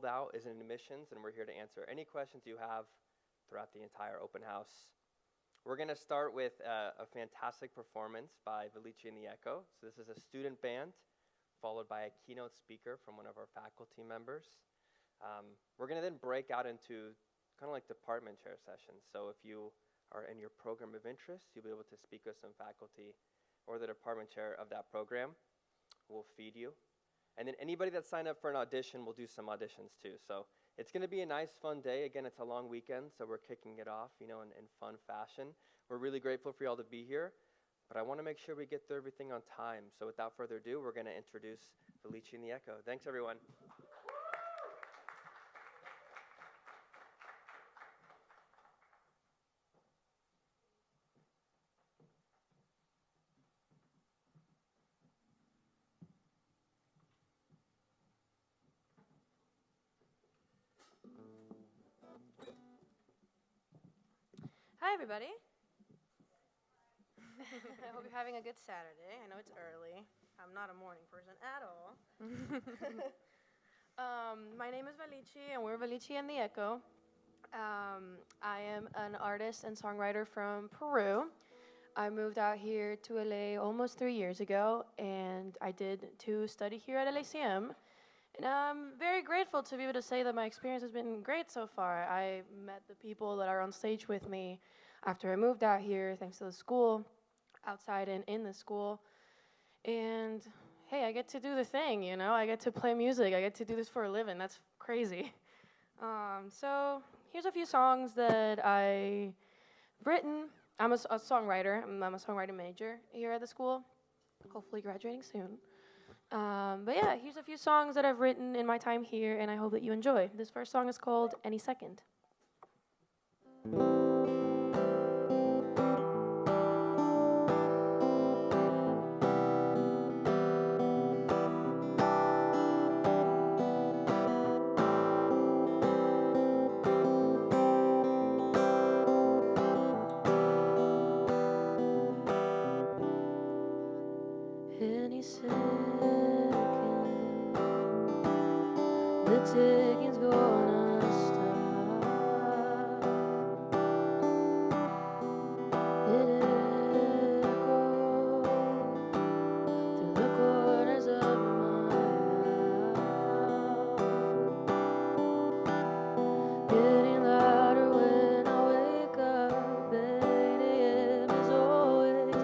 out is in admissions, and we're here to answer any questions you have throughout the entire open house. We're going to start with a fantastic performance by Velici and the Echo. So this is a student band, followed by a keynote speaker from one of our faculty members. We're going to then break out into kind of like department chair sessions. So if you are in your program of interest, you'll be able to speak with some faculty or the department chair of that program. We'll feed you. And then anybody that signed up for an audition, we'll do some auditions too. So it's going to be a nice, fun day. Again, it's a long weekend, so we're kicking it off, in fun fashion. We're really grateful for y'all to be here, but I want to make sure we get through everything on time. So without further ado, we're going to introduce Velici and the Echo. Thanks, everyone. Hi, everybody. I hope you're having a good Saturday. I know it's early. I'm not a morning person at all. My name is Velici, and we're Velici and the Echo. I am an artist and songwriter from Peru. I moved out here to LA almost 3 years ago, and I did to study here at LACM. And I'm very grateful to be able to say that my experience has been great so far. I met the people that are on stage with me after I moved out here, thanks to the school, outside and in the school. And hey, I get to do the thing, I get to play music. I get to do this for a living. That's crazy. So here's a few songs that I've written. I'm a songwriter. I'm a songwriting major here at the school, hopefully graduating soon. But yeah, here's a few songs that I've written in my time here, and I hope that you enjoy. This first song is called Any Second. Any second, the taking's gonna stop. It echoes through the corners of my mouth, getting louder when I wake up. 8 a.m. is always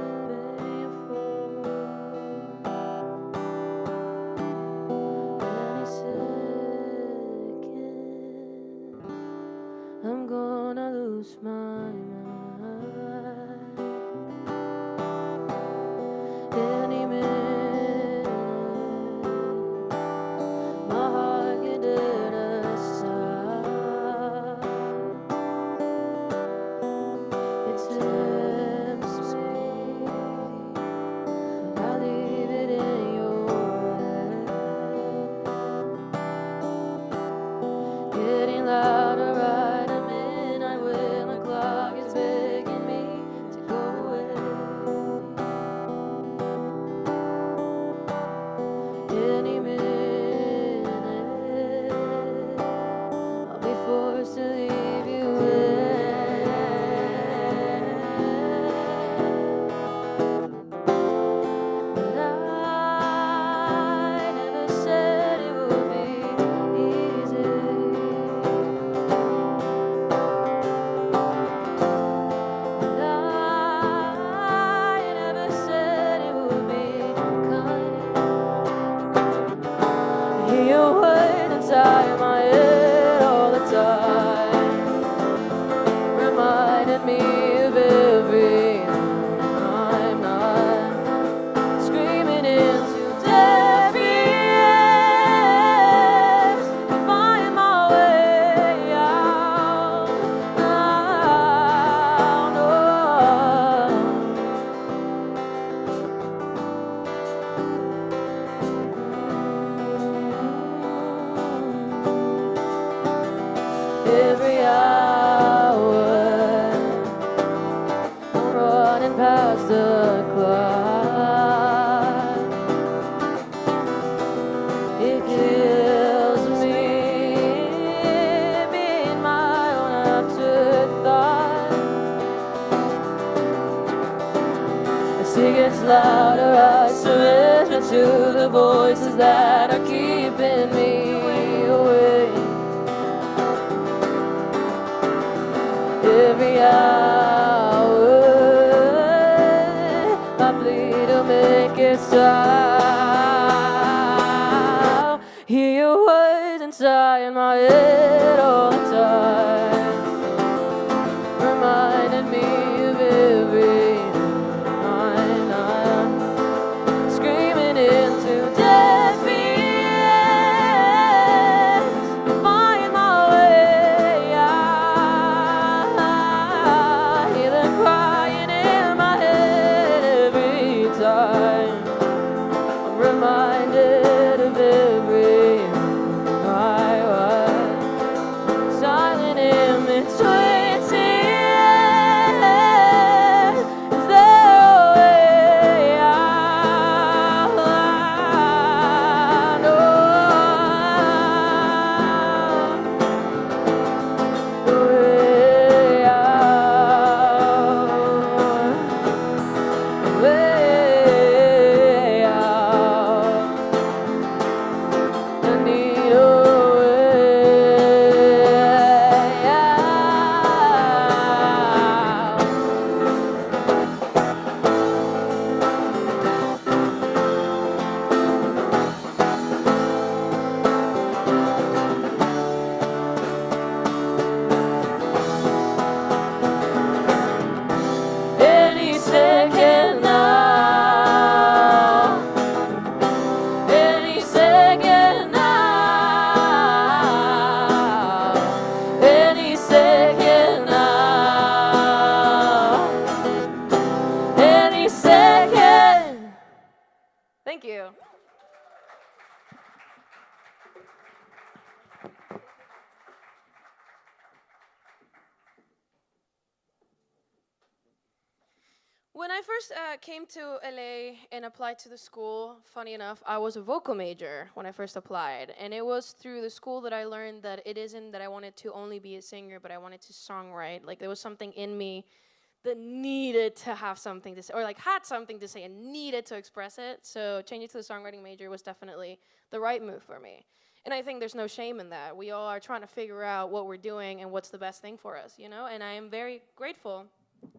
painful. I'm gonna lose my mind any minute. My heart can dare to stop. It tempts me, but I leave it in your hands. Getting louder right a midnight when the clock is begging me to go away. Any minute I'll be forced to leave you but I never said it would be easy. But I never said it would be kind. I hear your words inside my head all the time, reminding me of every time I'm not screaming into deaf ears to find my way out. Now, every hour I'm running past the clock. It kills me louder. I surrender to the voices that are keeping me awake. Every hour I plead to make it stop. Hear your words inside my head all the time, reminding me of every night I'm screaming into deaf ears, find my way out. I hear them crying in my head every time I'm reminded of every night. Silent in between tears, is there a way out? No, the way out, the way out. I need a way out. Any second now, any second now, any second now, any second. Thank you. When I first came to LA and applied to the school, funny enough, I was a vocal major when I first applied. And it was through the school that I learned that it isn't that I wanted to only be a singer, but I wanted to songwrite. Like, there was something in me that needed to have something to say, or like had something to say and needed to express it. So changing to the songwriting major was definitely the right move for me. And I think there's no shame in that. We all are trying to figure out what we're doing and what's the best thing for us, you know? And I am very grateful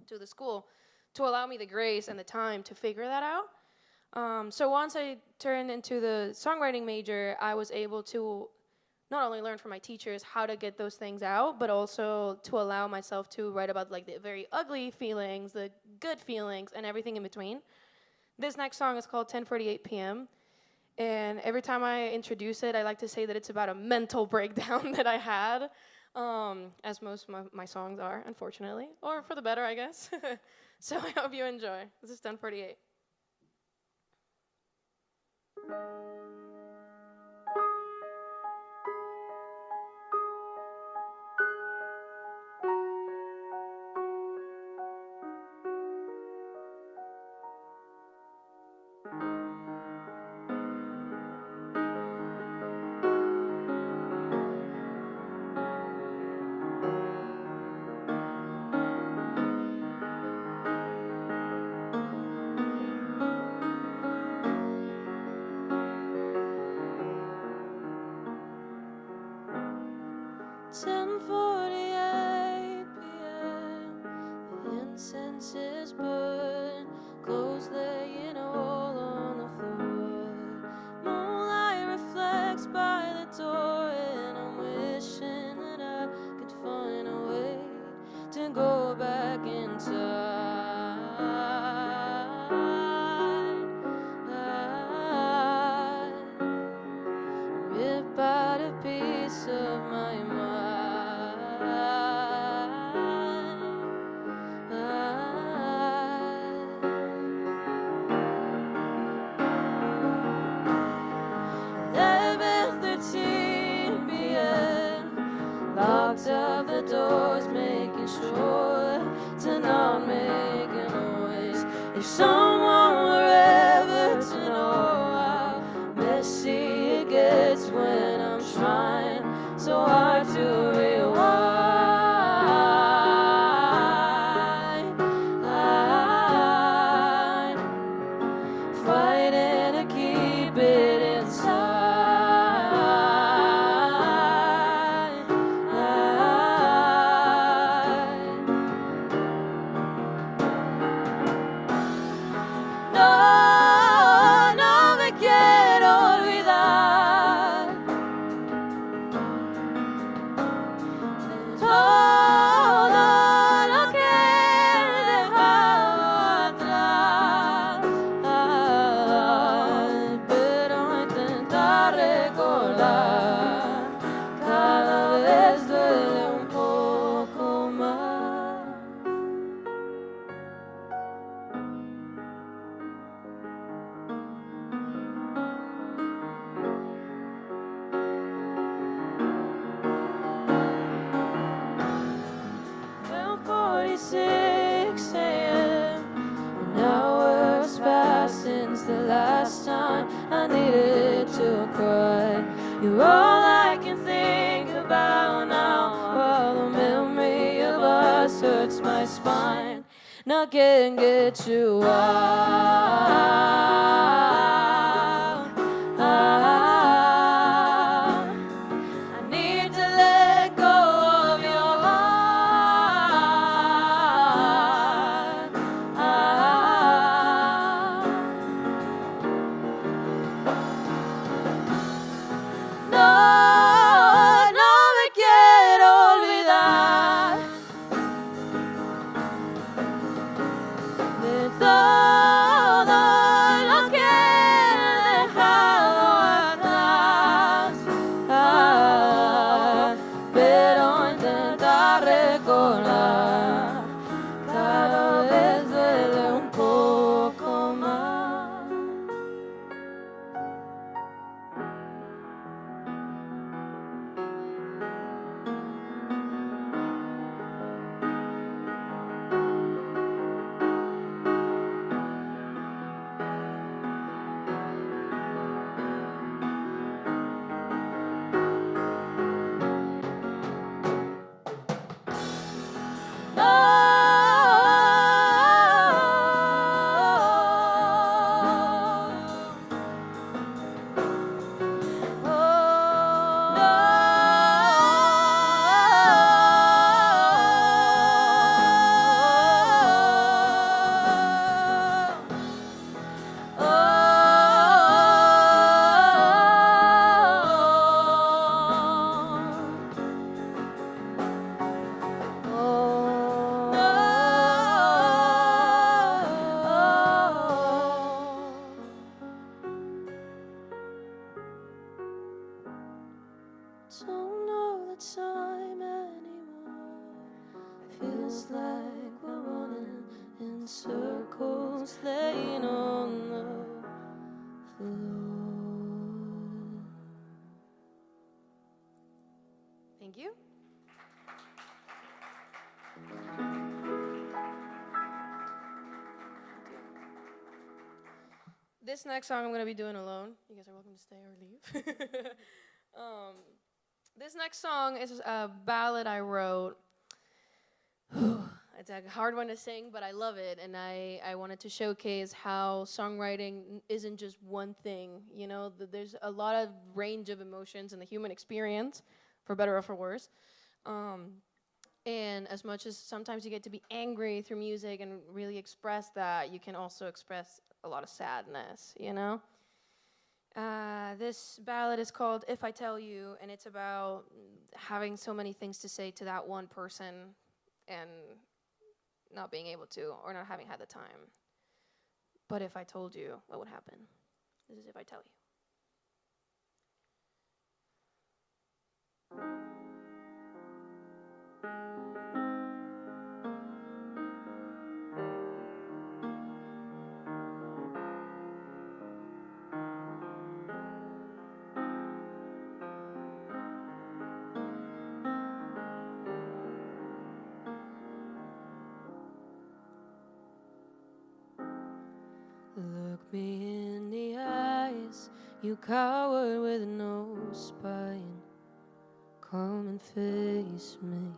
to the school to allow me the grace and the time to figure that out. So once I turned into the songwriting major, I was able to not only learn from my teachers how to get those things out, but also to allow myself to write about like the very ugly feelings, the good feelings, and everything in between. This next song is called 10:48 p.m. And every time I introduce it, I like to say that it's about a mental breakdown that I had, as most of my songs are, unfortunately, or for the better, I guess. So I hope you enjoy. This is 10:48. Incenses burn, clothes laying all on the floor. Moonlight reflects by the door, and I'm wishing that I could find a way to go back in time. Rip out a piece of my mind. Locked up the doors, making sure to not make a noise. If someone were ever to know how messy it gets when I'm trying so hard to rewind. spine. Nothing can get you out. I need to let go of your heart. No, no me quiero olvidar de todo lo que he dejado atrás. Pero intentar recordar cada vez duele un poco más. Don't know the time anymore. Feels like we're running in circles, laying on the floor. Thank you. This next song I'm going to be doing alone. You guys are welcome to stay or leave. This next song is a ballad I wrote. It's a hard one to sing, but I love it, and I wanted to showcase how songwriting isn't just one thing. You know, there's a lot of range of emotions in the human experience, for better or for worse. And as much as sometimes you get to be angry through music and really express that, you can also express a lot of sadness, you know? This ballad is called If I Tell You, and it's about having so many things to say to that one person and not being able to, or not having had the time. But if I told you, what would happen? This is If I Tell You. Look me in the eyes, you coward with no spine. Come and face me.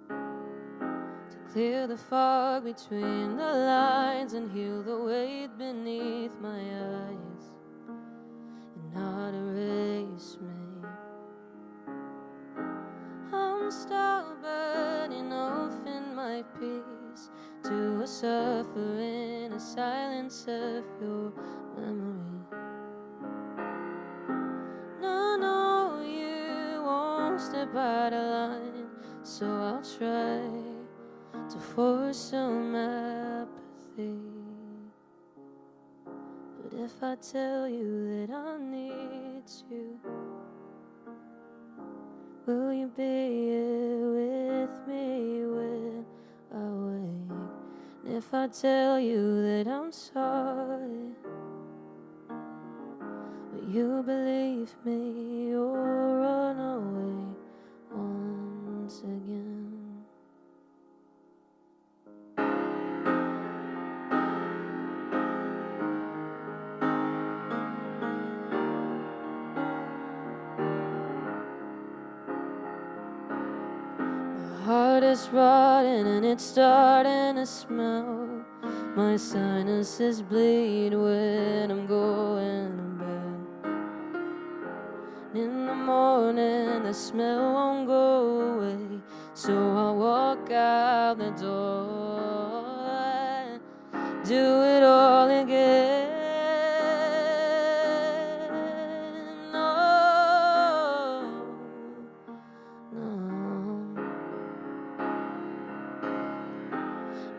To clear the fog between the lines and heal the weight beneath my eyes, and not erase me. I'm stubborn enough in my peace to suffer in a silence of your memory. No, you won't step out of line, so I'll try to force some apathy. But if I tell you that I need you, will you be here with me when I wake? And if I tell you that I'm sorry, will you believe me or run away once again? My heart is rotting and it's starting to smell. My sinuses bleed when I'm going to bed. In the morning the smell won't go away, so I walk out the door and do it all again.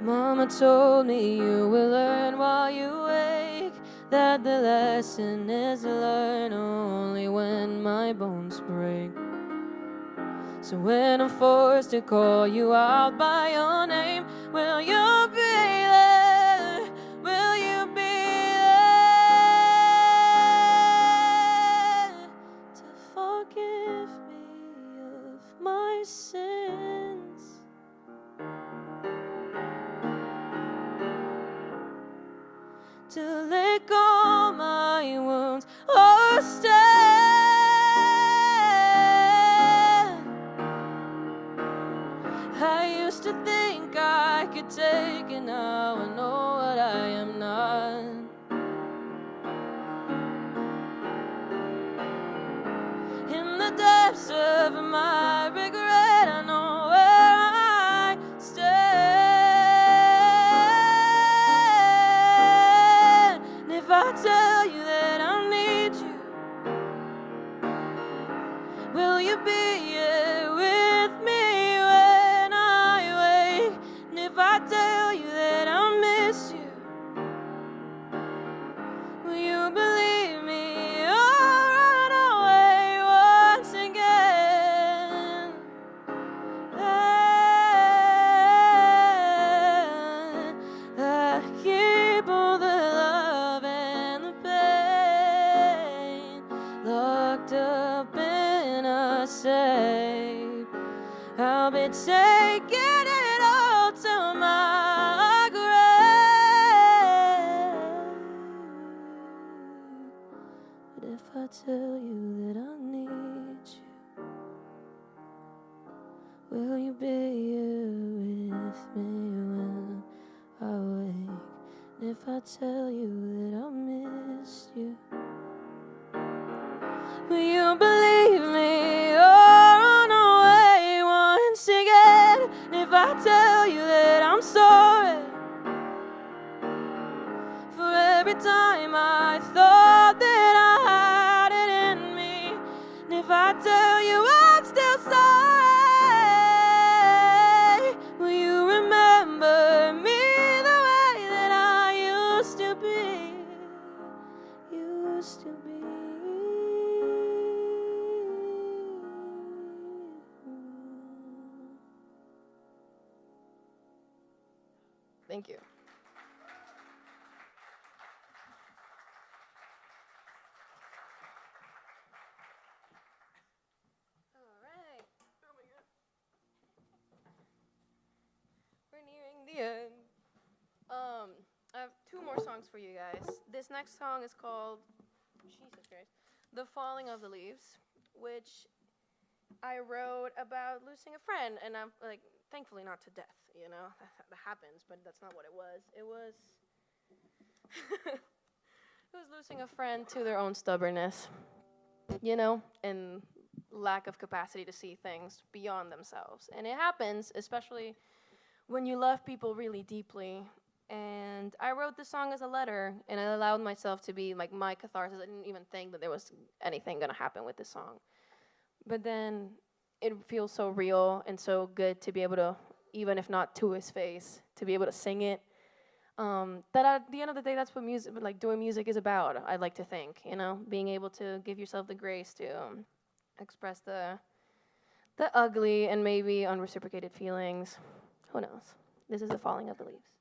Mama told me you will learn while you wake, that the lesson is learned only when my bones break. So when I'm forced to call you out by your name, will you be there? Will you be there to forgive me of my sins? To lick all my wounds or stay? I used to think I could take it, now I know what I am not. In the depths of my regret, I know where I stand. If I tell you that I need you, will you be here with me when I wake? And if I tell you that I miss you, will you believe me or run away once again? I keep all the love and the pain locked up in a safe. I'll be taking it all to my grave. But if I tell you that I need you, will you be here with me when I wake? And if I tell you that I miss you, will you believe me or run away once again? And if I tell you that I'm sorry for every time I thought that I had it in me, and if I tell you I'm still sorry, will you remember me the way that I used to be? Used to be. Thank you. All right. Oh my God. We're nearing the end. I have two more songs for you guys. This next song is called, Jesus Christ, "The Falling of the Leaves," which I wrote about losing a friend, and I'm like, thankfully not to death, you know, that happens, but that's not what it was. It was, it was losing a friend to their own stubbornness, you know, and lack of capacity to see things beyond themselves. And it happens, especially when you love people really deeply. And I wrote this song as a letter, and I allowed myself to be like my catharsis. I didn't even think that there was anything gonna happen with this song. But then it feels so real and so good to be able to, even if not to his face, to be able to sing it. That at the end of the day, that's what music, like doing music, is about. I'd like to think, you know, being able to give yourself the grace to express the ugly and maybe unreciprocated feelings. Who knows? This is "The Falling of the Leaves."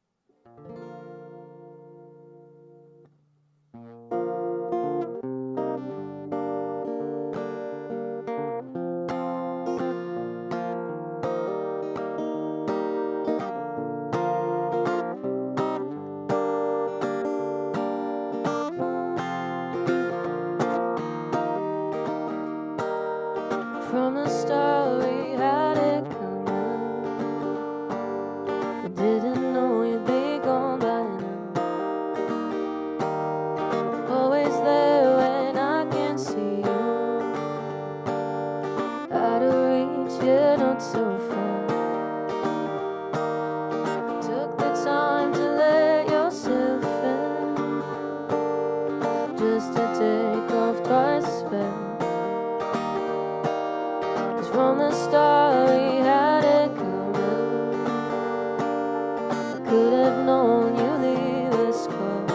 From the start we had it coming. yeah, not so far. Took the time to let yourself in, just to take off twice as fast. 'Cause from the start we had it coming. Could have known you leave a scar.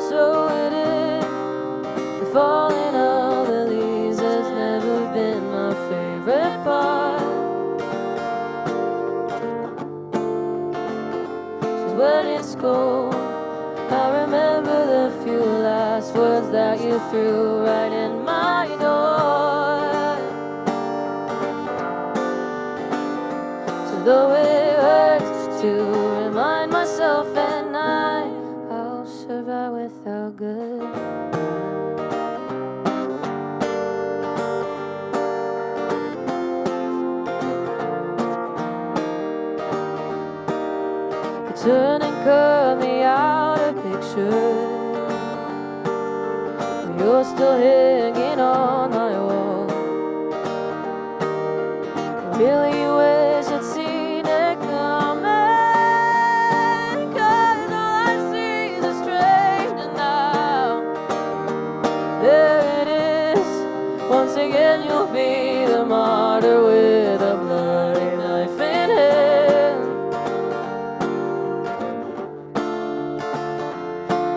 So it is. The falling of the leaves has never been my favorite part. 'Cause when it's cold, I remember the few last words that you threw right in my door. So though it hurts to remind myself at night, I'll survive without goodbye. Turn and cut me out a picture. You're still hanging on my wall. Really wish I'd seen it coming, 'cause all I see is a stranger now. There it is, once again you'll be the martyr with a bloody knife in hand.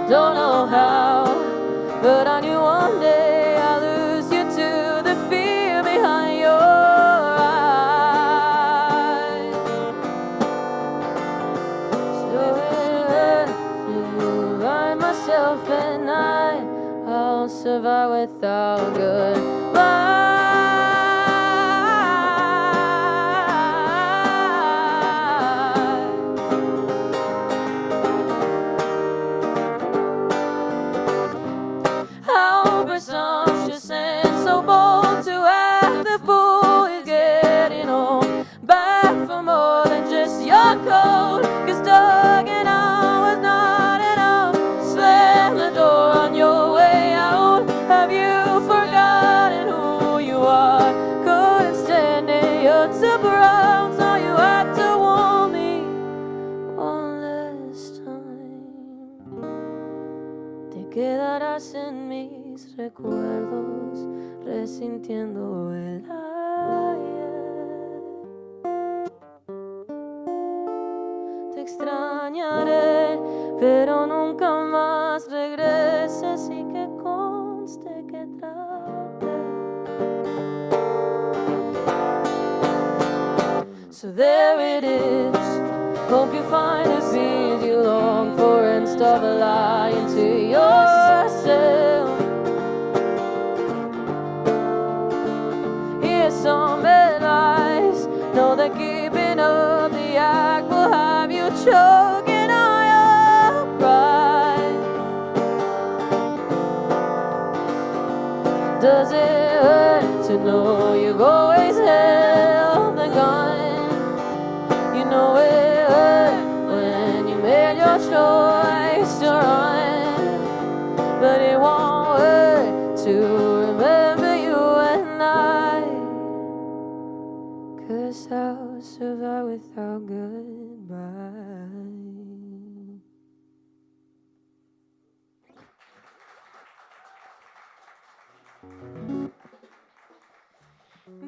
Don't know how, but I knew one day I'd lose you to the fear behind your eyes. So if you remind myself at night, I'll survive without goodbye. Presumptuous and so bold to have the fool is getting old. Back for more than just your code, 'cause tugging on was not enough. Slam the door on your way out. Have you forgotten who you are? Couldn't stand it, you're too brown, so you had to warn me one last time. Te quedarás en mis recuerdos, resintiendo el ayer. Te extrañaré, pero nunca más regreses, y que conste que traté. So there it is, hope you find the peace you long for and stop lying to yourself. Here's some advice, know that keeping up the act will have you choking on your pride. Does it hurt to know you've always held the gun? You know it hurt when you made your choice to run, but it won't hurt to remember you at night, 'cause I'll survive without goodbye.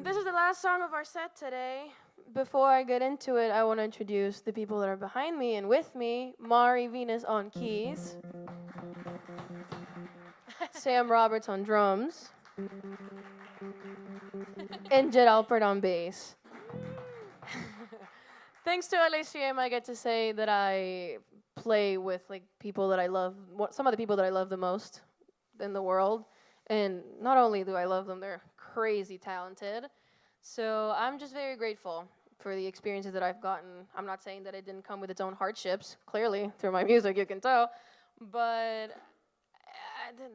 This is the last song of our set today. Before I get into it, I want to introduce the people that are behind me and with me. Mari Venus on keys. Sam Roberts on drums. And Jed Alpert on bass. Thanks to LACM, I get to say that I play with like people that I love, some of the people that I love the most in the world. And not only do I love them, they're crazy talented. So I'm just very grateful for the experiences that I've gotten. I'm not saying that it didn't come with its own hardships. Clearly, through my music, you can tell. But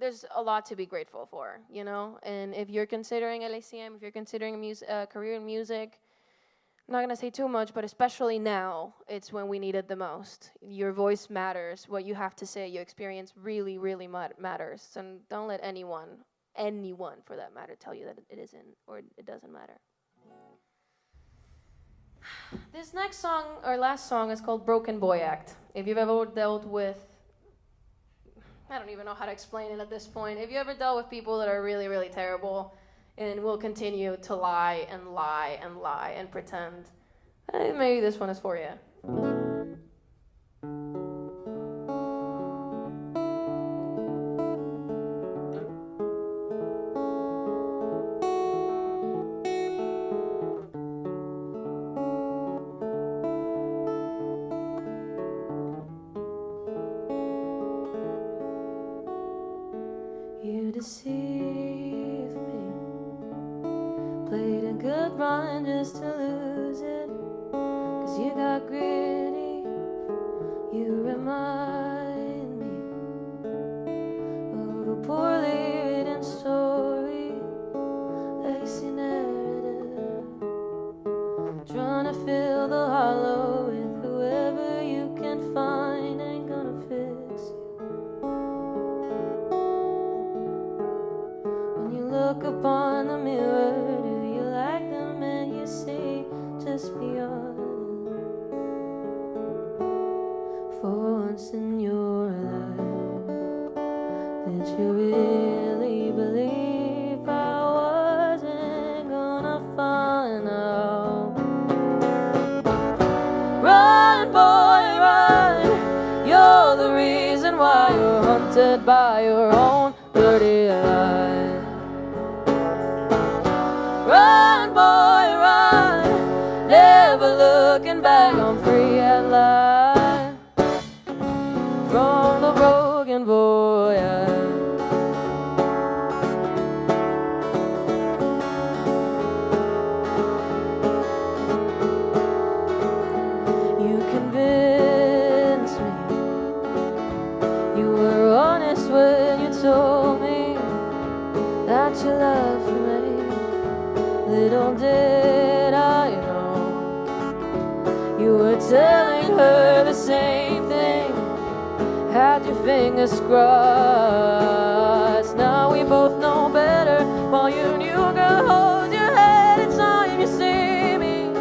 there's a lot to be grateful for, you know? And if you're considering LACM, if you're considering a career in music, I'm not going to say too much, but especially now, it's when we need it the most. Your voice matters. What you have to say, your experience really, really matters. And don't let anyone for that matter, tell you that it isn't or it doesn't matter. This next song, or last song, is called Broken Boy Act. If you've ever dealt with, I don't even know how to explain it at this point. If you ever dealt with people that are really, really terrible and will continue to lie and lie and lie and pretend, maybe this one is for you. You deceived me, played a good run just to lose it, 'cause you got gritty. You remind me of a poorly written story, lacy narrative, trying to fill the hollow with whoever you can find ain't gonna fix you. Look upon the mirror, do you like the man you see? Just be honest. For once in your life, did you really believe I wasn't gonna find out? Run, boy, run. You're the reason why you're haunted by your own dirty lies. Run, boy, run, never looking back, I'm free at last from the broken voyage. You convinced me, you were honest when you told me that you loved me. Little did I know you were telling her the same thing. Had your fingers crossed. Now we both know better. While you knew, girl, hold your head, it's time you see me.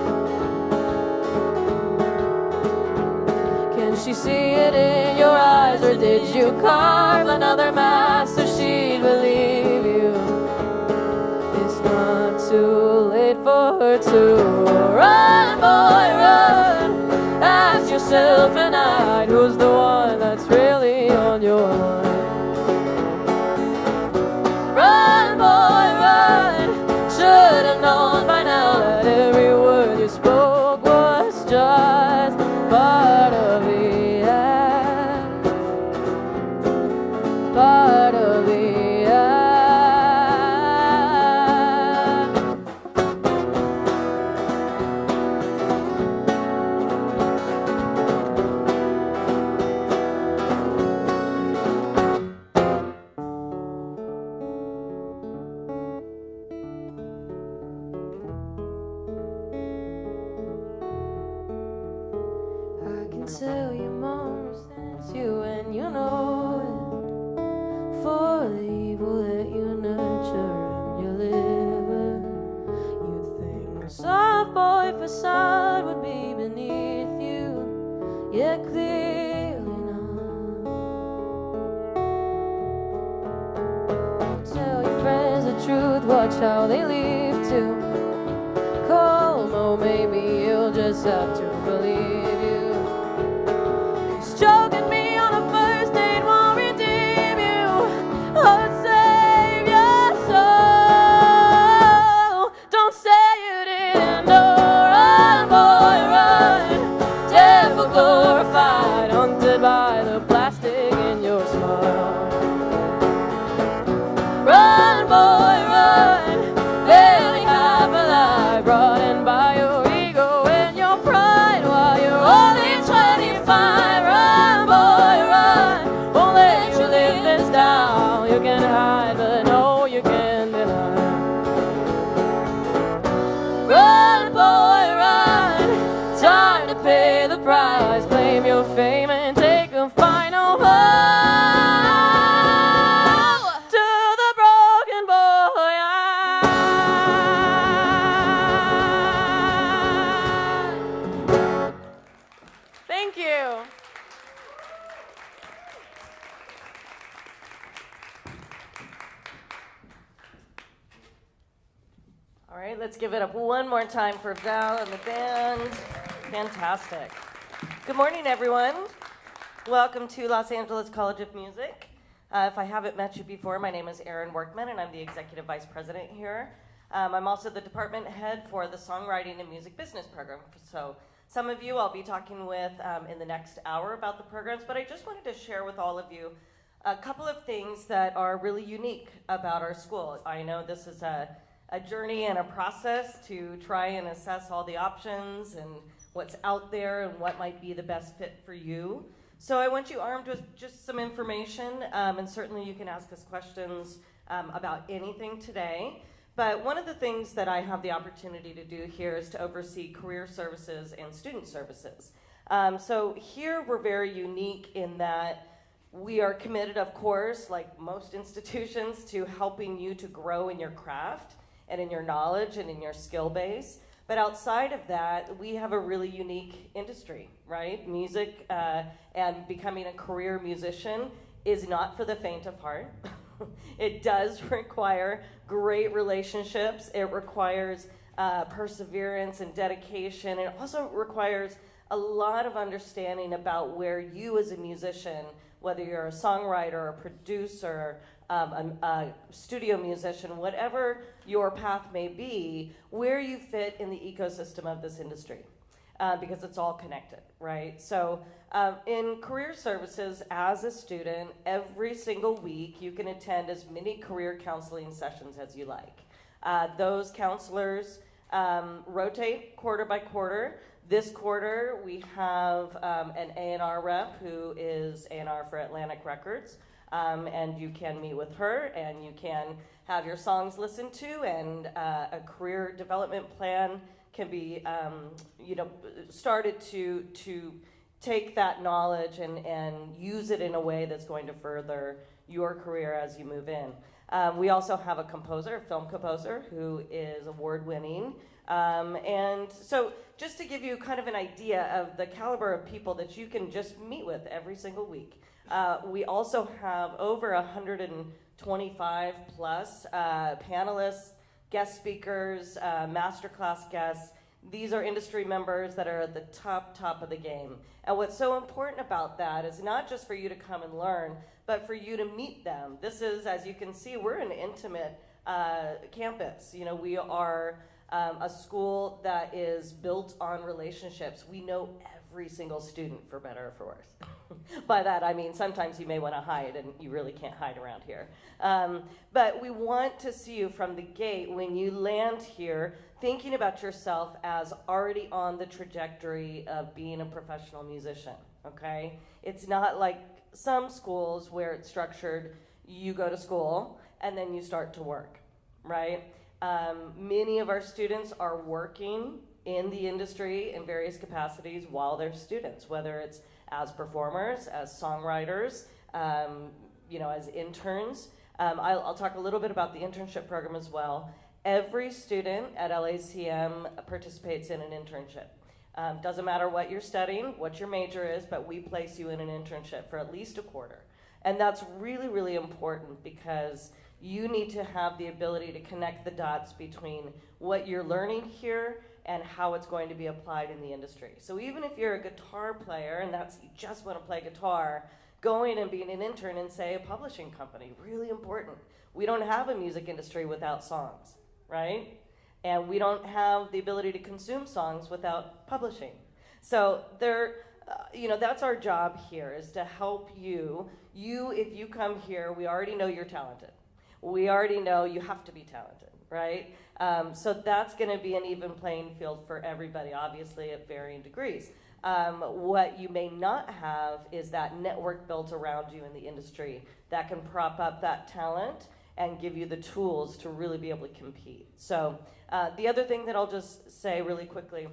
Can she see it in your eyes, or did you carve another mask so she'd believe you? It's not too late for her to run, boy, run. Ask yourself tonight, who's the one that's really on your mind? Run, boy, run. Should've known by now that every word you spoke was just part of the act, part of the act. Tell your mom sends you, and you know it, for the evil that you nurture in your liver. You'd think a soft boy facade would be beneath you, yet clearly not. Tell your friends the truth, watch how they leave too. Como, maybe you'll just have to believe you. Choking me on a first date won't redeem you or save your soul. Don't say you didn't know. Run, boy, run. Devil glorified, haunted by the plastic in your smile. Run, boy, run. Barely half alive, brought in by your ego and your pride while you're let's give it up one more time for Val and the band. Fantastic. Good morning, everyone. Welcome to Los Angeles College of Music. If I haven't met you before, my name is Erin Workman, and I'm the Executive Vice President here. I'm also the department head for the Songwriting and Music Business program. So some of you I'll be talking with in the next hour about the programs, but I just wanted to share with all of you a couple of things that are really unique about our school. I know this is a journey and a process to try and assess all the options and what's out there and what might be the best fit for you. So I want you armed with just some information, and certainly you can ask us questions about anything today. But one of the things that I have the opportunity to do here is to oversee career services and student services. So here we're very unique in that we are committed, of course, like most institutions, to helping you to grow in your craft and in your knowledge and in your skill base. But outside of that, we have a really unique industry, right? Music and becoming a career musician is not for the faint of heart. It does require great relationships. It requires perseverance and dedication. It also requires a lot of understanding about where you as a musician, whether you're a songwriter, a producer, a studio musician, whatever your path may be, where you fit in the ecosystem of this industry, because it's all connected, right? So in career services, as a student, every single week you can attend as many career counseling sessions as you like. Those counselors rotate quarter by quarter. This quarter, we have an A&R rep who is A&R for Atlantic Records, and you can meet with her, and you can have your songs listened to, and a career development plan can be, started to take that knowledge and use it in a way that's going to further your career as you move in. We also have a composer, a film composer, who is award-winning. And so just to give you kind of an idea of the caliber of people that you can just meet with every single week, we also have over 125 plus panelists, guest speakers, masterclass guests. These are industry members that are at the top of the game. And what's so important about that is not just for you to come and learn, but for you to meet them. This is, as you can see, we're an intimate campus. You know, we are a school that is built on relationships. We know every single student, for better or for worse. By that, I mean sometimes you may want to hide, and you really can't hide around here. But we want to see you from the gate when you land here, thinking about yourself as already on the trajectory of being a professional musician, okay? It's not like some schools where it's structured, you go to school, and then you start to work, right? Many of our students are working in the industry in various capacities while they're students, whether it's as performers, as songwriters, as interns. I'll talk a little bit about the internship program as well. Every student at LACM participates in an internship. Doesn't matter what you're studying, what your major is, but we place you in an internship for at least a quarter. And that's really, really important because you need to have the ability to connect the dots between what you're learning here and how it's going to be applied in the industry. So even if you're a guitar player and you just want to play guitar, going and being an intern in, say, a publishing company, really important. We don't have a music industry without songs, right? And we don't have the ability to consume songs without publishing. So that's our job here, is to help you. If you come here, we already know you're talented. We already know you have to be talented, right? So that's going to be an even playing field for everybody, obviously at varying degrees. What you may not have is that network built around you in the industry that can prop up that talent and give you the tools to really be able to compete. So the other thing that I'll just say really quickly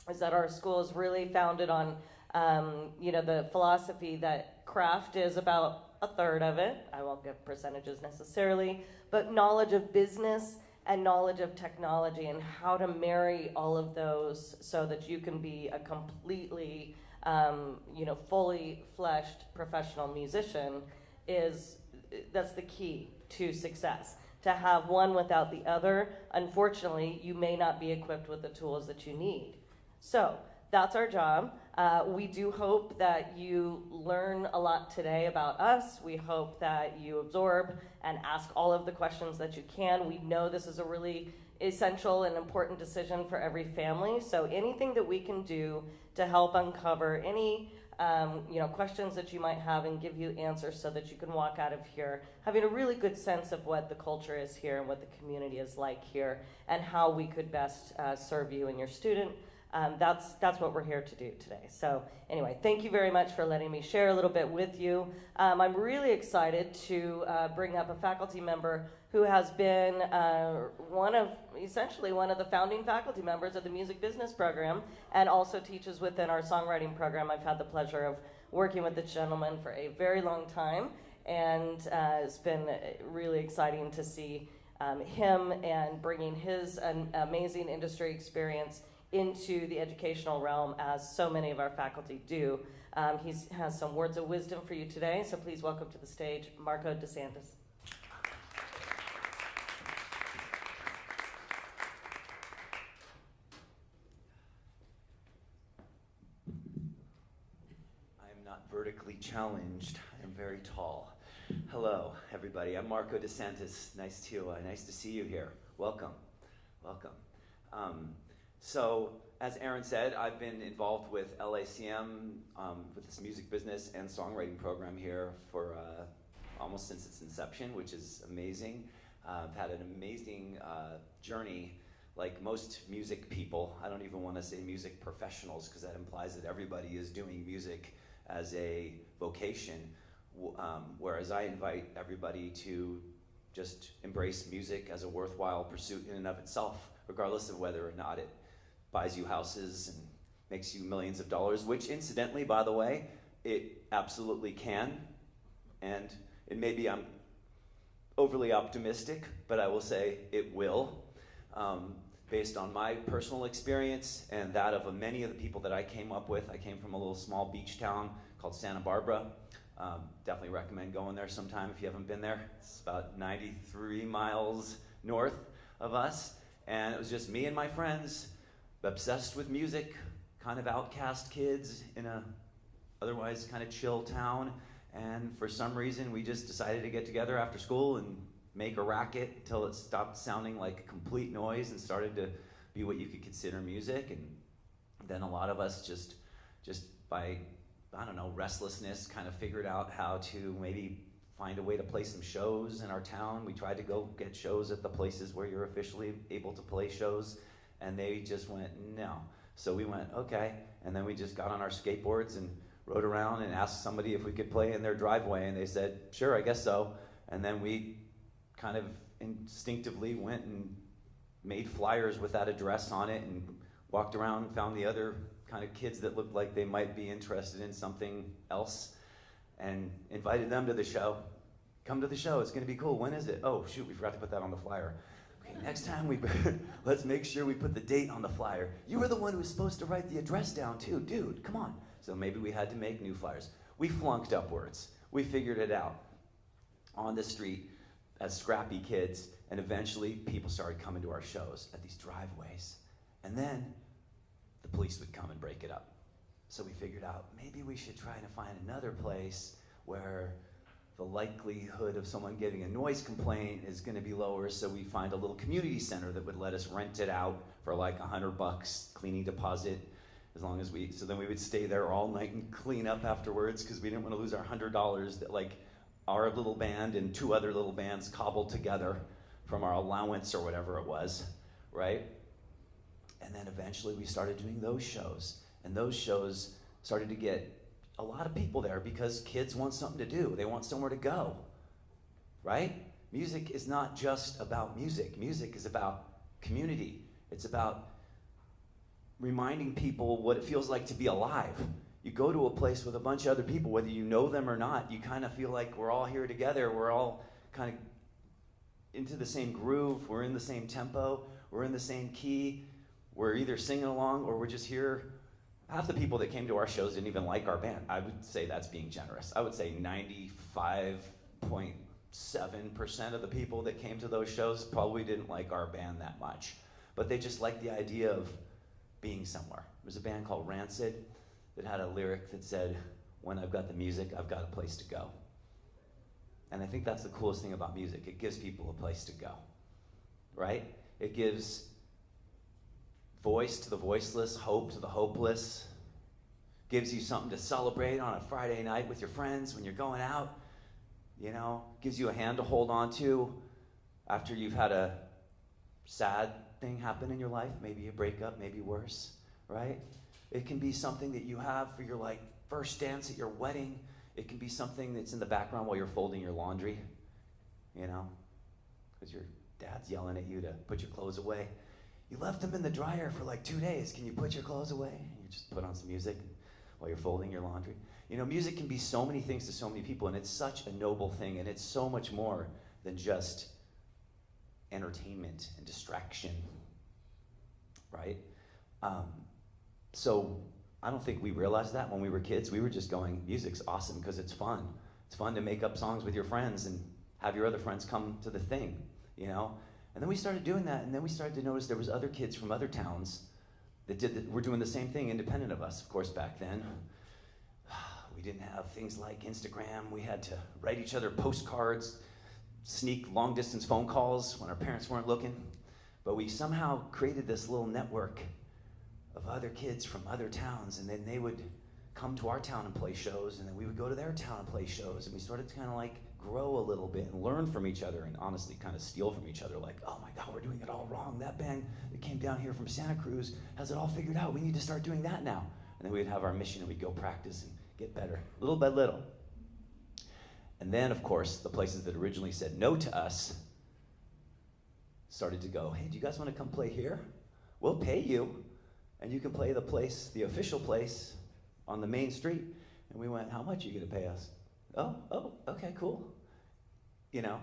is that our school is really founded on the philosophy that craft is about a third of it. I won't give percentages necessarily, but knowledge of business and knowledge of technology and how to marry all of those so that you can be a completely, fully fleshed professional musician that's the key to success. to have one without the other, unfortunately, you may not be equipped with the tools that you need. So that's our job. We do hope that you learn a lot today about us. We hope that you absorb and ask all of the questions that you can. We know this is a really essential and important decision for every family. So anything that we can do to help uncover any questions that you might have and give you answers so that you can walk out of here having a really good sense of what the culture is here and what the community is like here and how we could best serve you and your student. That's what we're here to do today. So anyway, thank you very much for letting me share a little bit with you. I'm really excited to bring up a faculty member who has been one of the founding faculty members of the music business program and also teaches within our songwriting program. I've had the pleasure of working with this gentleman for a very long time, and it's been really exciting to see him and bringing his amazing industry experience into the educational realm, as so many of our faculty do. He has some words of wisdom for you today, so please welcome to the stage Marco DeSantis. I'm not vertically challenged. I'm very tall. Hello, everybody. I'm Marco DeSantis. Nice to see you here. Welcome. So, as Aaron said, I've been involved with LACM, with this music business and songwriting program here for almost since its inception, which is amazing. I've had an amazing journey, like most music people. I don't even want to say music professionals, because that implies that everybody is doing music as a vocation, whereas I invite everybody to just embrace music as a worthwhile pursuit in and of itself, regardless of whether or not it buys you houses and makes you millions of dollars, which incidentally, by the way, it absolutely can. And maybe I'm overly optimistic, but I will say it will, based on my personal experience and that of many of the people that I came up with. I came from a little small beach town called Santa Barbara. Definitely recommend going there sometime if you haven't been there. It's about 93 miles north of us. And it was just me and my friends, obsessed with music, kind of outcast kids in a otherwise kind of chill town. And for some reason, we just decided to get together after school and make a racket until it stopped sounding like complete noise and started to be what you could consider music. And then a lot of us just by, I don't know, restlessness kind of figured out how to maybe find a way to play some shows in our town. We tried to go get shows at the places where you're officially able to play shows, and they just went, no. So we went, okay. And then we just got on our skateboards and rode around and asked somebody if we could play in their driveway, and they said, sure, I guess so. And then we kind of instinctively went and made flyers with that address on it and walked around and found the other kind of kids that looked like they might be interested in something else and invited them to the show. Come to the show, it's gonna be cool. When is it? Oh, shoot, we forgot to put that on the flyer. Okay, next time let's make sure we put the date on the flyer. You were the one who was supposed to write the address down too, dude, come on. So maybe we had to make new flyers. We flunked upwards. We figured it out on the street as scrappy kids, and eventually people started coming to our shows at these driveways. And then the police would come and break it up. So we figured out maybe we should try to find another place where the likelihood of someone getting a noise complaint is going to be lower, so we find a little community center that would let us rent it out for like $100 cleaning deposit, as long as so then we would stay there all night and clean up afterwards, because we didn't want to lose our $100 that like our little band and two other little bands cobbled together from our allowance or whatever it was, right? And then eventually we started doing those shows, and those shows started to get a lot of people there because kids want something to do. They want somewhere to go, right? Music is not just about music. Music is about community. It's about reminding people what it feels like to be alive. You go to a place with a bunch of other people, whether you know them or not, you kind of feel like we're all here together. We're all kind of into the same groove. We're in the same tempo. We're in the same key. We're either singing along or we're just here. Half the people that came to our shows didn't even like our band. I would say that's being generous. I would say 95.9% 7% of the people that came to those shows probably didn't like our band that much, but they just liked the idea of being somewhere. There was a band called Rancid that had a lyric that said, "When I've got the music, I've got a place to go." And I think that's the coolest thing about music. It gives people a place to go, right? It gives voice to the voiceless, hope to the hopeless, gives you something to celebrate on a Friday night with your friends when you're going out, you know, gives you a hand to hold on to after you've had a sad thing happen in your life, maybe a breakup, maybe worse, right? It can be something that you have for your like first dance at your wedding. It can be something that's in the background while you're folding your laundry, you know, because your dad's yelling at you to put your clothes away. You left them in the dryer for like 2 days. Can you put your clothes away? And you just put on some music while you're folding your laundry. You know, music can be so many things to so many people, and it's such a noble thing, and it's so much more than just entertainment and distraction, right? So I don't think we realized that when we were kids. We were just going, music's awesome because it's fun. It's fun to make up songs with your friends and have your other friends come to the thing, you know? And then we started doing that, and then we started to notice there was other kids from other towns that were doing the same thing independent of us. Of course, back then, we didn't have things like Instagram. We had to write each other postcards, sneak long-distance phone calls when our parents weren't looking. But we somehow created this little network of other kids from other towns, and then they would come to our town and play shows, and then we would go to their town and play shows, and we started to kind of like grow a little bit and learn from each other and honestly kind of steal from each other, like, oh my God, we're doing it all wrong. That band that came down here from Santa Cruz has it all figured out. We need to start doing that now. And then we'd have our mission and we'd go practice and get better, little by little. And then, of course, the places that originally said no to us started to go, hey, do you guys want to come play here? We'll pay you, and you can play the place, the official place on the main street. And we went, how much are you going to pay us? Oh, okay, cool. You know,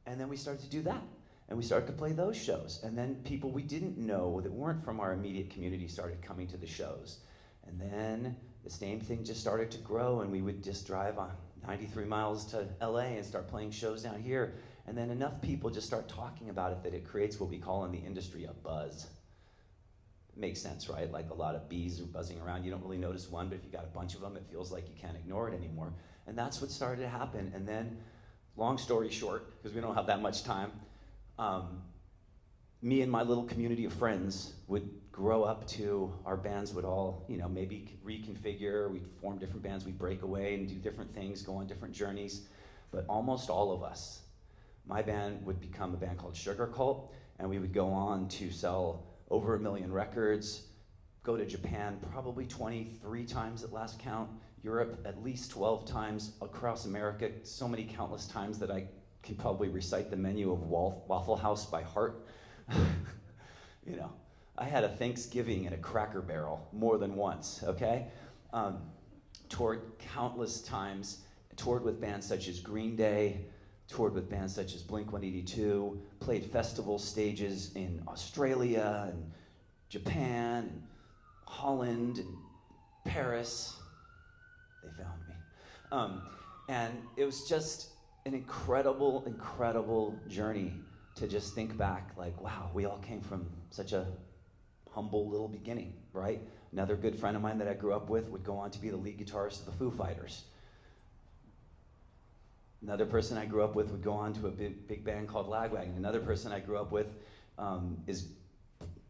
and then we started to do that. And we started to play those shows. And then people we didn't know that weren't from our immediate community started coming to the shows. And then the same thing just started to grow, and we would just drive on 93 miles to LA and start playing shows down here. And then enough people just start talking about it that it creates what we call in the industry a buzz. It makes sense, right? Like a lot of bees are buzzing around. You don't really notice one, but if you got a bunch of them, it feels like you can't ignore it anymore. And that's what started to happen. And then, long story short, because we don't have that much time, me and my little community of friends would grow up to, our bands would all, you know, maybe reconfigure, we'd form different bands, we'd break away and do different things, go on different journeys. But almost all of us, my band would become a band called Sugar Cult, and we would go on to sell over 1 million records, go to Japan probably 23 times at last count, Europe at least 12 times, across America so many countless times that I can probably recite the menu of Waffle House by heart. You know, I had a Thanksgiving in a Cracker Barrel more than once, okay? Toured countless times, toured with bands such as Green Day, toured with bands such as Blink-182, played festival stages in Australia and Japan and Holland and Paris. They found me. And it was just an incredible, incredible journey to just think back like, wow, we all came from such a humble little beginning, right? Another good friend of mine that I grew up with would go on to be the lead guitarist of the Foo Fighters. Another person I grew up with would go on to a big band called Lagwagon. Another person I grew up with is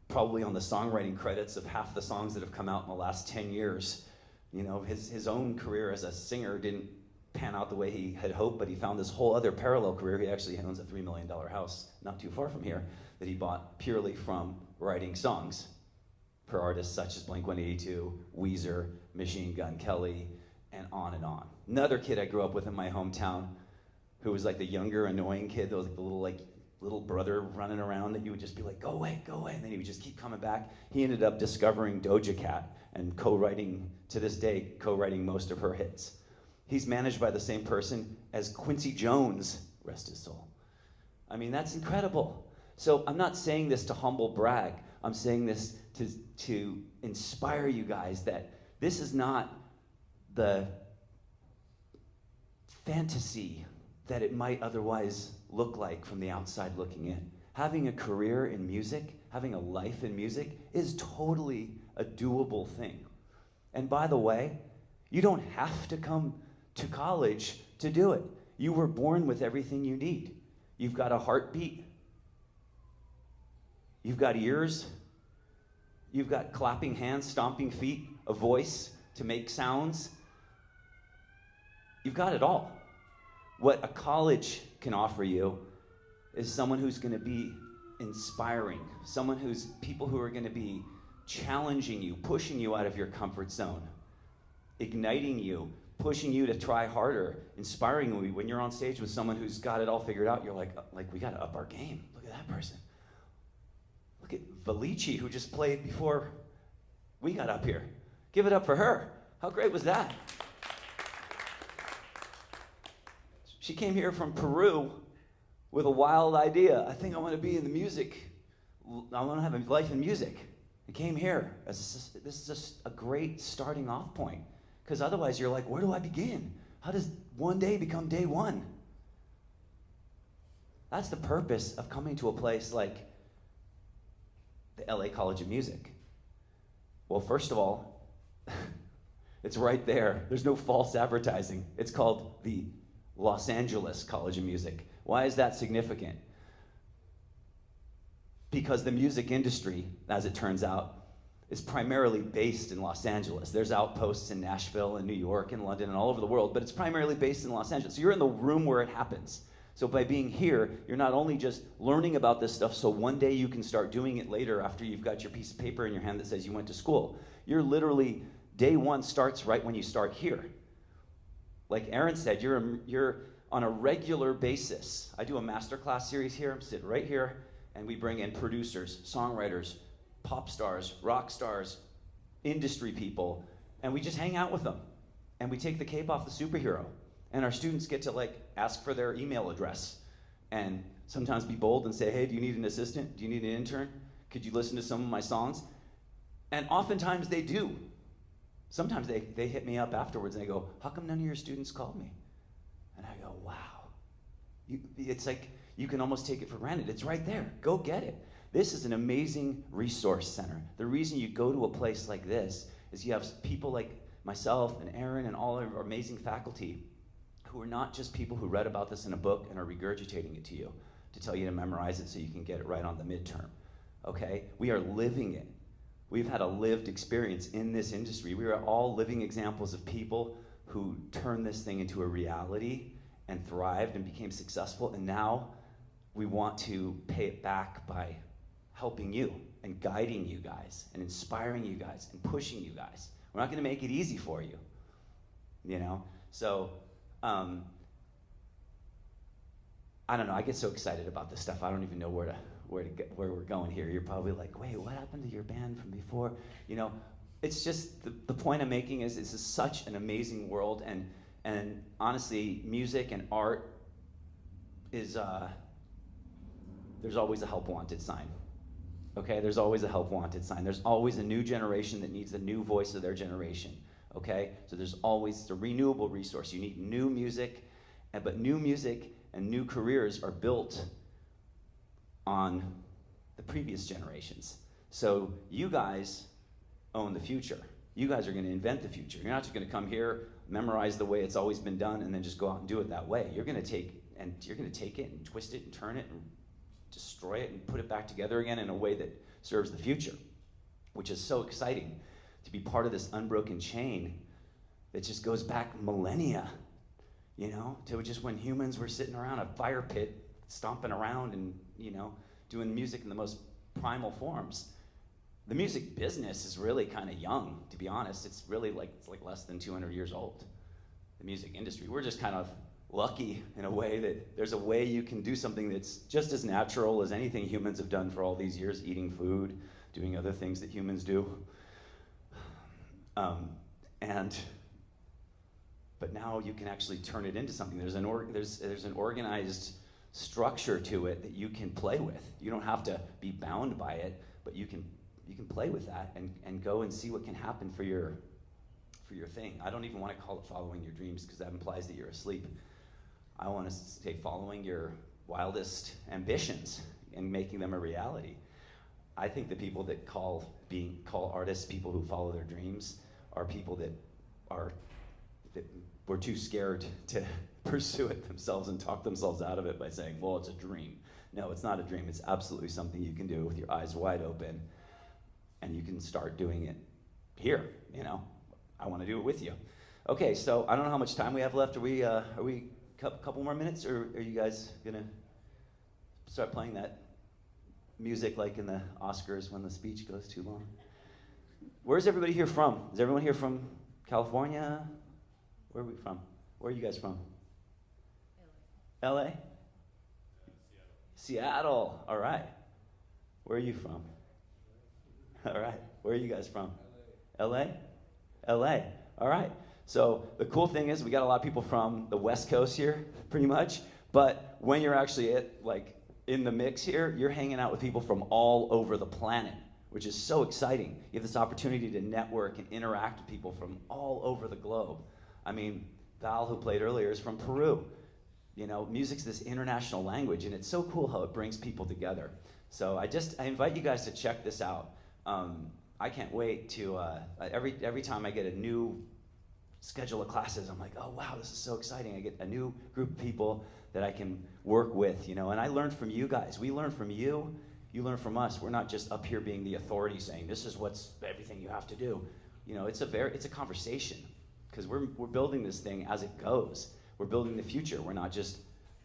probably on the songwriting credits of half the songs that have come out in the last 10 years. You know, his own career as a singer didn't pan out the way he had hoped, but he found this whole other parallel career. He actually owns a $3 million house not too far from here that he bought purely from writing songs for artists such as Blink-182, Weezer, Machine Gun Kelly, and on and on. Another kid I grew up with in my hometown who was like the younger, annoying kid that was like the little brother running around that you would just be like, go away, and then he would just keep coming back. He ended up discovering Doja Cat and co-writing, to this day, co-writing most of her hits. He's managed by the same person as Quincy Jones, rest his soul. I mean, that's incredible. So I'm not saying this to humble brag. I'm saying this to inspire you guys that this is not the fantasy that it might otherwise look like from the outside looking in. Having a career in music, having a life in music is totally a doable thing. And by the way, you don't have to come to college to do it. You were born with everything you need. You've got a heartbeat. You've got ears. You've got clapping hands, stomping feet, a voice to make sounds. You've got it all. What a college can offer you is someone who's going to be inspiring, people who are going to be challenging you, pushing you out of your comfort zone, igniting you, pushing you to try harder, inspiring you. When you're on stage with someone who's got it all figured out, you're like we got to up our game. Look at that person. Look at Valici, who just played before we got up here. Give it up for her. How great was that? She came here from Peru with a wild idea. I think I want to be in the music. I want to have a life in music. I came here. This is just a great starting off point. Because otherwise you're like, where do I begin? How does one day become day one? That's the purpose of coming to a place like the LA College of Music. Well, first of all, it's right there. There's no false advertising. It's called the Los Angeles College of Music. Why is that significant? Because the music industry, as it turns out, is primarily based in Los Angeles. There's outposts in Nashville and New York and London and all over the world, but it's primarily based in Los Angeles. So you're in the room where it happens. So by being here, you're not only just learning about this stuff so one day you can start doing it later after you've got your piece of paper in your hand that says you went to school. You're literally, day one starts right when you start here. Like Aaron said, you're on a regular basis. I do a masterclass series here. I'm sitting right here, and we bring in producers, songwriters, pop stars, rock stars, industry people, and we just hang out with them. And we take the cape off the superhero. And our students get to ask for their email address and sometimes be bold and say, hey, do you need an assistant? Do you need an intern? Could you listen to some of my songs? And oftentimes they do. Sometimes they hit me up afterwards and they go, how come none of your students called me? And I go, wow. It's like you can almost take it for granted. It's right there. Go get it. This is an amazing resource center. The reason you go to a place like this is you have people like myself and Aaron and all our amazing faculty who are not just people who read about this in a book and are regurgitating it to you to tell you to memorize it so you can get it right on the midterm. Okay? We are living it. We've had a lived experience in this industry. We are all living examples of people who turned this thing into a reality and thrived and became successful, and now we want to pay it back by helping you and guiding you guys and inspiring you guys and pushing you guys. We're not going to make it easy for you, you know? So, I don't know. I get so excited about this stuff. I don't even know where we're going here. You're probably like, wait, what happened to your band from before? You know, it's just the point I'm making is this is such an amazing world, and honestly, music and art is there's always a help wanted sign. Okay, there's always a help wanted sign. There's always a new generation that needs the new voice of their generation. Okay, so there's always a renewable resource. You need new music, but new music and new careers are built on the previous generations. So you guys own the future. You guys are going to invent the future. You're not just going to come here, memorize the way it's always been done, and then just go out and do it that way. You're going to take it and twist it and turn it and destroy it and put it back together again in a way that serves the future, which is so exciting to be part of this unbroken chain that just goes back millennia, you know, to just when humans were sitting around a fire pit, stomping around and, you know, doing music in the most primal forms. The music business is really kind of young, to be honest. It's really like less than 200 years old, the music industry. We're just kind of lucky in a way that there's a way you can do something that's just as natural as anything humans have done for all these years, eating food, doing other things that humans do. But now you can actually turn it into something. There's an organized structure to it that you can play with. You don't have to be bound by it, but you can play with that and go and see what can happen for your thing. I don't even want to call it following your dreams because that implies that you're asleep. I want to say following your wildest ambitions and making them a reality. I think the people that call artists people who follow their dreams are people that were too scared to pursue it themselves and talk themselves out of it by saying, well, it's a dream. No, it's not a dream. It's absolutely something you can do with your eyes wide open, and you can start doing it here, you know. I want to do it with you. Okay, so I don't know how much time we have left. Are we a couple more minutes, or are you guys gonna start playing that music like in the Oscars when the speech goes too long? Where's everybody here from? Is everyone here from California? Where are we from? Where are you guys from? LA? Seattle. All right. Where are you from? All right. Where are you guys from? LA? LA. All right. So the cool thing is we got a lot of people from the West Coast here, pretty much. But when you're actually in the mix here, you're hanging out with people from all over the planet, which is so exciting. You have this opportunity to network and interact with people from all over the globe. I mean, Val, who played earlier, is from Peru. You know, music's this international language, and it's so cool how it brings people together. So I invite you guys to check this out. I can't wait to, every time I get a new schedule of classes, I'm like, oh wow, this is so exciting. I get a new group of people that I can work with, you know, and I learned from you guys. We learn from you, you learn from us. We're not just up here being the authority saying, this is what's everything you have to do. You know, it's a conversation, because we're building this thing as it goes. We're building the future. We're not just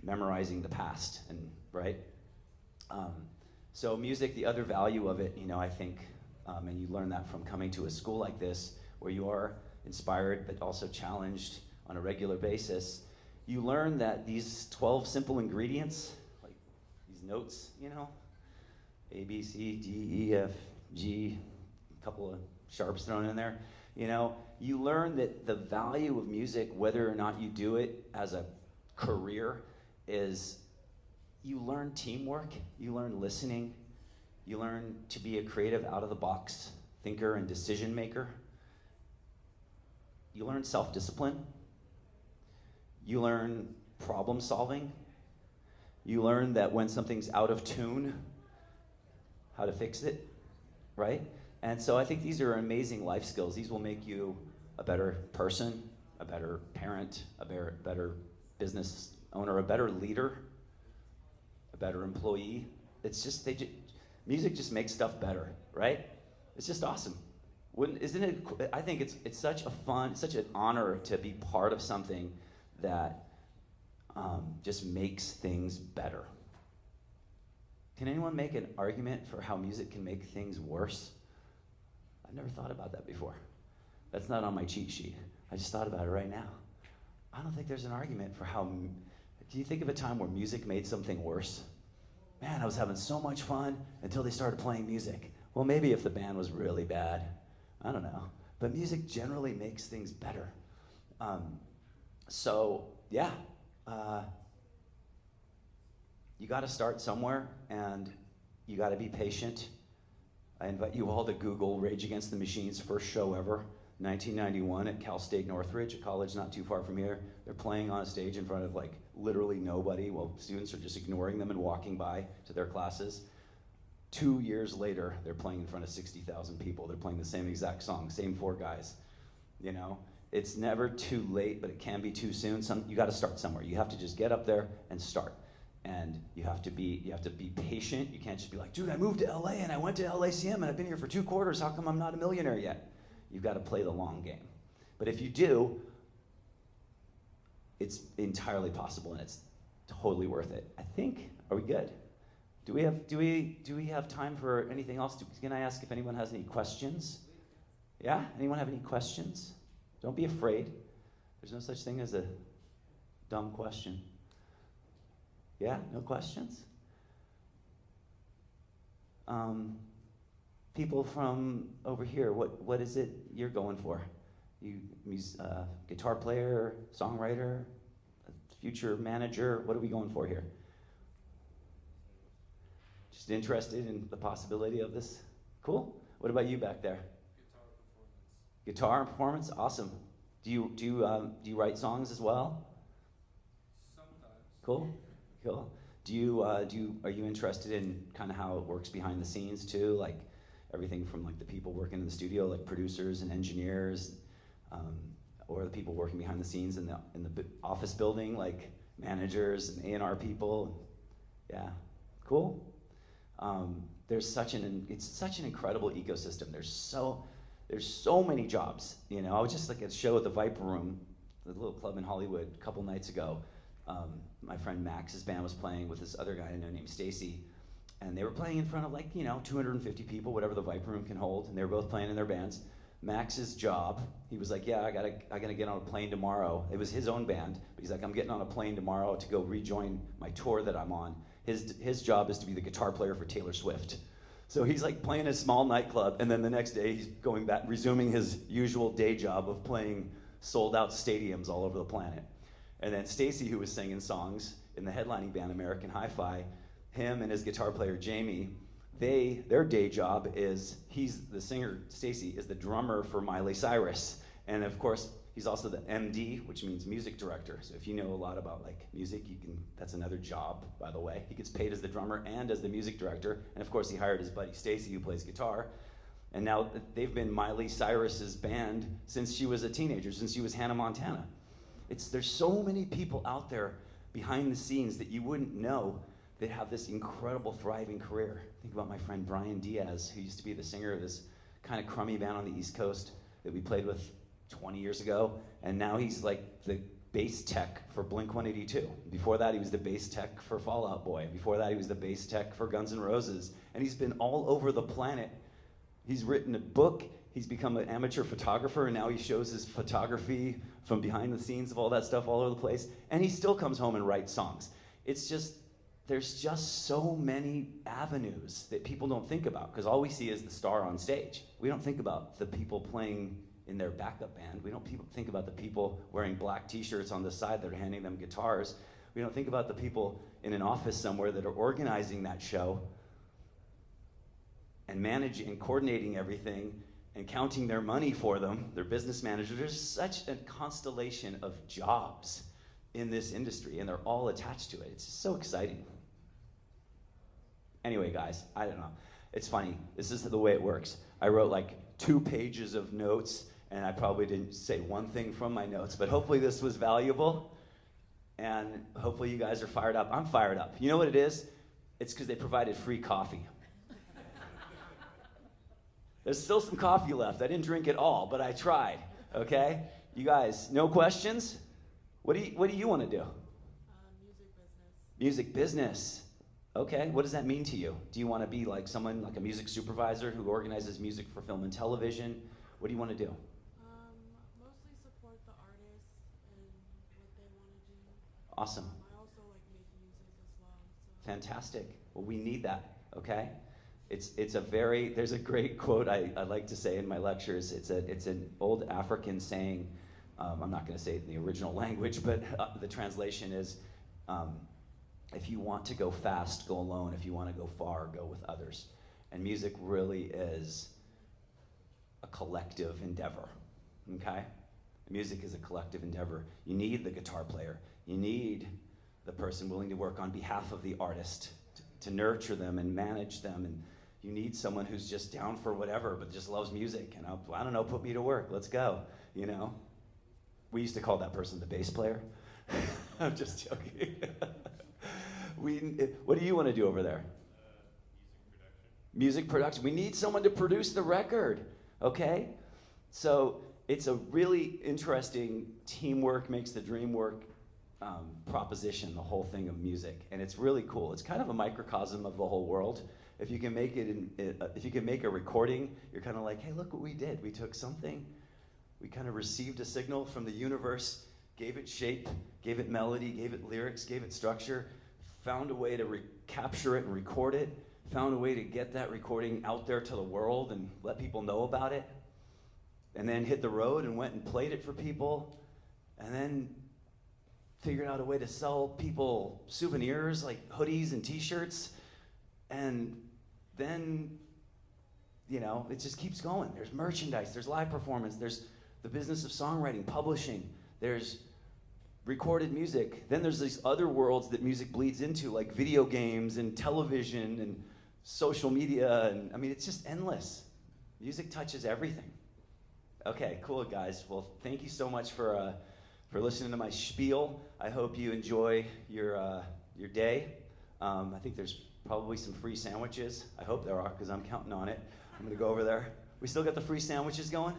memorizing the past, and right? So music, the other value of it, you know, I think, and you learn that from coming to a school like this, where you are inspired but also challenged on a regular basis. You learn that these 12 simple ingredients, like these notes, you know, A, B, C, D, E, F, G, a couple of sharps thrown in there, you know, you learn that the value of music, whether or not you do it as a career, is you learn teamwork, you learn listening, you learn to be a creative, out-of-the-box thinker and decision maker. You learn self-discipline. You learn problem solving. You learn that when something's out of tune, how to fix it, right? And so I think these are amazing life skills. These will make you a better person, a better parent, a better business owner, a better leader, a better employee. It's just, music just makes stuff better, right? It's just awesome. Isn't it? I think it's such an honor to be part of something that just makes things better. Can anyone make an argument for how music can make things worse? I've never thought about that before. That's not on my cheat sheet. I just thought about it right now. I don't think there's an argument for how. Do you think of a time where music made something worse? Man, I was having so much fun until they started playing music. Well, maybe if the band was really bad. I don't know. But music generally makes things better. You got to start somewhere, and you got to be patient. I invite you all to Google Rage Against the Machine's first show ever, 1991 at Cal State Northridge, a college not too far from here. They're playing on a stage in front of like literally nobody while students are just ignoring them and walking by to their classes. 2 years later, they're playing in front of 60,000 people. They're playing the same exact song, same four guys. You know, it's never too late, but it can be too soon. You got to start somewhere. You have to just get up there and start. And you have to be patient. You can't just be like, dude, I moved to LA and I went to LACM and I've been here for 2 quarters. How come I'm not a millionaire yet? You've got to play the long game. But if you do, it's entirely possible and it's totally worth it. I think, are we good? Do we have time for anything else? Can I ask if anyone has any questions? Yeah? Anyone have any questions? Don't be afraid. There's no such thing as a dumb question. Yeah? No questions? People from over here, what is it you're going for? You guitar player, songwriter, future manager? What are we going for here? Just interested in the possibility of this? Cool. What about you back there? Guitar and performance? Awesome. Do you write songs as well? Sometimes. Cool. Cool. Are you interested in kind of how it works behind the scenes too? Like everything from like the people working in the studio, like producers and engineers, or the people working behind the scenes in the office building, like managers and A&R people. Yeah, cool. It's such an incredible ecosystem. There's so many jobs. You know, I was just like at a show at the Viper Room, the little club in Hollywood, a couple nights ago. My friend Max's band was playing with this other guy I know named Stacy, and they were playing in front of 250 people, whatever the Viper Room can hold, and they were both playing in their bands. Max's job, he was like, yeah, I gotta get on a plane tomorrow. It was his own band, but he's like, I'm getting on a plane tomorrow to go rejoin my tour that I'm on. His job is to be the guitar player for Taylor Swift. So he's like playing a small nightclub, and then the next day he's going back, resuming his usual day job of playing sold out stadiums all over the planet. And then Stacy, who was singing songs in the headlining band American Hi-Fi, him and his guitar player Jamie, their day job is, he's the singer, Stacy, is the drummer for Miley Cyrus. And of course, he's also the MD, which means music director. So if you know a lot about like music, that's another job, by the way. He gets paid as the drummer and as the music director. And of course, he hired his buddy Stacy, who plays guitar. And now they've been Miley Cyrus's band since she was a teenager, since she was Hannah Montana. There's so many people out there behind the scenes that you wouldn't know that have this incredible, thriving career. Think about my friend Brian Diaz, who used to be the singer of this kind of crummy band on the East Coast that we played with 20 years ago, and now he's like the bass tech for Blink-182. Before that, he was the bass tech for Fall Out Boy. Before that, he was the bass tech for Guns N' Roses. And he's been all over the planet. He's written a book. He's become an amateur photographer, and now he shows his photography from behind the scenes of all that stuff all over the place. And he still comes home and writes songs. There's just so many avenues that people don't think about, because all we see is the star on stage. We don't think about the people playing in their backup band. We don't think about the people wearing black t-shirts on the side that are handing them guitars. We don't think about the people in an office somewhere that are organizing that show and managing and coordinating everything and counting their money for them, their business managers. There's such a constellation of jobs in this industry, and they're all attached to it. It's just so exciting. Anyway, guys, I don't know. It's funny. This is the way it works. I wrote like 2 pages of notes, and I probably didn't say one thing from my notes, but hopefully this was valuable, and hopefully you guys are fired up. I'm fired up. You know what it is? It's because they provided free coffee. There's still some coffee left. I didn't drink it all, but I tried, okay? You guys, no questions? What do you want to do? Music business. Music business. Okay, what does that mean to you? Do you want to be like someone, like a music supervisor who organizes music for film and television? What do you want to do? Mostly support the artists and what they want to do. Awesome. I also like make music as well. So. Fantastic. Well, we need that, okay? There's a great quote I like to say in my lectures. It's an old African saying. I'm not going to say it in the original language, but the translation is, if you want to go fast, go alone. If you want to go far, go with others. And music really is a collective endeavor, okay? Music is a collective endeavor. You need the guitar player. You need the person willing to work on behalf of the artist, to nurture them and manage them. And you need someone who's just down for whatever, but just loves music. And I don't know, put me to work. Let's go, you know? We used to call that person the bass player. I'm just joking. What do you want to do over there? Music production. We need someone to produce the record, okay? So it's a really interesting teamwork makes the dream work proposition, the whole thing of music. And it's really cool. It's kind of a microcosm of the whole world. If you can make if you can make a recording, you're kind of like, hey, look what we did. We took something, we kind of received a signal from the universe, gave it shape, gave it melody, gave it lyrics, gave it structure, found a way to capture it and record it, found a way to get that recording out there to the world and let people know about it, and then hit the road and went and played it for people, and then figured out a way to sell people souvenirs like hoodies and t-shirts, and then, you know, it just keeps going. There's merchandise, there's live performance, there's the business of songwriting, publishing, there's recorded music. Then there's these other worlds that music bleeds into, like video games and television and social media. And I mean, it's just endless. Music touches everything. Okay, cool, guys. Well, thank you so much for listening to my spiel. I hope you enjoy your day. I think there's probably some free sandwiches. I hope there are, because I'm counting on it. I'm going to go over there. We still got the free sandwiches going?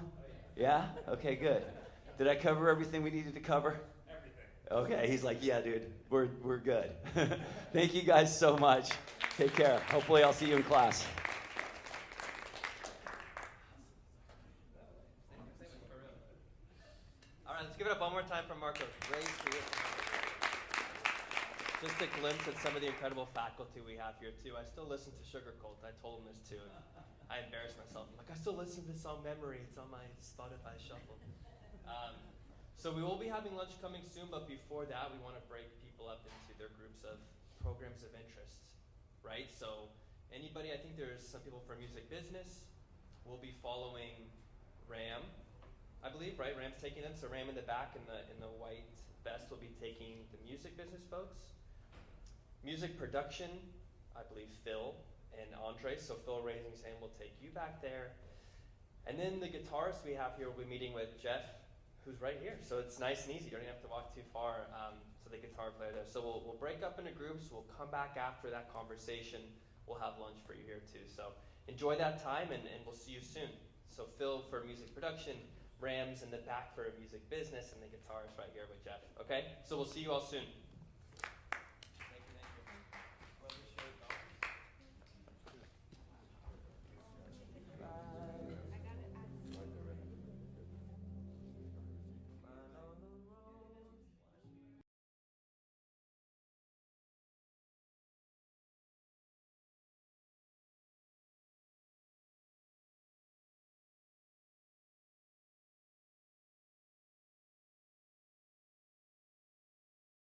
Yeah? Okay, good. Did I cover everything we needed to cover? Everything. Okay, he's like, yeah, dude, we're good. Thank you guys so much. Take care. Hopefully I'll see you in class. All right, let's give it up one more time for Marco. Great to you. Just a glimpse at some of the incredible faculty we have here, too. I still listen to Sugar Cult. I told him this, too. I embarrassed myself. I'm like, I still listen to this on memory. It's on my Spotify shuffle. So we will be having lunch coming soon, but before that, we want to break people up into their groups of programs of interest, right? So anybody, I think there's some people from music business. We'll be following Ram, I believe, right? Ram's taking them. So Ram in the back in the white vest will be taking the music business folks. Music production, I believe Phil and Andre. So Phil raising his hand will take you back there. And then the guitarist we have here will be meeting with Jeff, who's right here. So it's nice and easy. You don't even have to walk too far to the guitar player there. So we'll break up into groups. We'll come back after that conversation. We'll have lunch for you here too. So enjoy that time, and we'll see you soon. So Phil for music production, Rams in the back for music business, and the guitarist right here with Jeff. Okay? So we'll see you all soon.